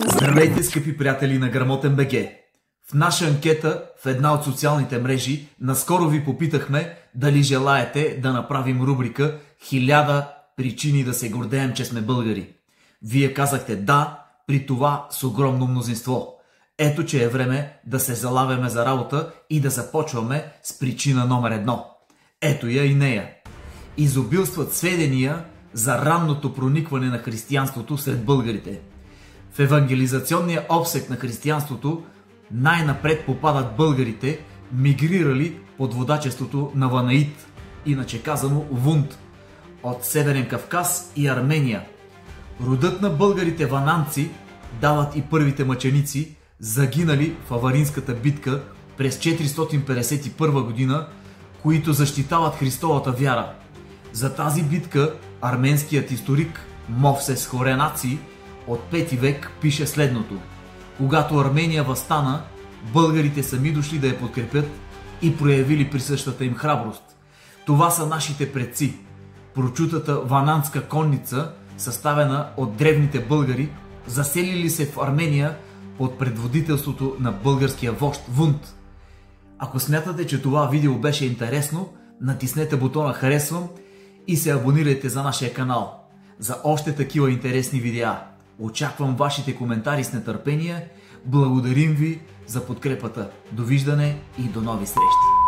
Здравейте, скъпи приятели на Грамотен БГ! В наша анкета в една от социалните мрежи наскоро ви попитахме дали желаете да направим рубрика „1000 причини да се гордеем, че сме българи“. Вие казахте да, при това с огромно мнозинство. Ето, че е време да се залавяме за работа и да започваме с причина номер 1. Ето я и нея. Изобилстват сведения за ранното проникване на християнството сред българите. В евангелизационния обсек на християнството най-напред попадат българите, мигрирали под водачеството на Ванаид, иначе казано Вунт, от Северен Кавказ и Армения. Родът на българите вананци дават и първите мъченици, загинали в Аваринската битка през 451 година, които защитават Христовата вяра. За тази битка арменският историк Мовсес Хоренаци от 5 век пише следното: когато Армения въстана, българите сами дошли да я подкрепят и проявили присъщата им храброст. Това са нашите предци. Прочутата вананска конница, съставена от древните българи, заселили се в Армения под предводителството на българския вожд Вунт. Ако смятате, че това видео беше интересно, натиснете бутона "Харесвам" и се абонирайте за нашия канал за още такива интересни видеа. Очаквам вашите коментари с нетърпение. Благодарим ви за подкрепата. Довиждане и до нови срещи!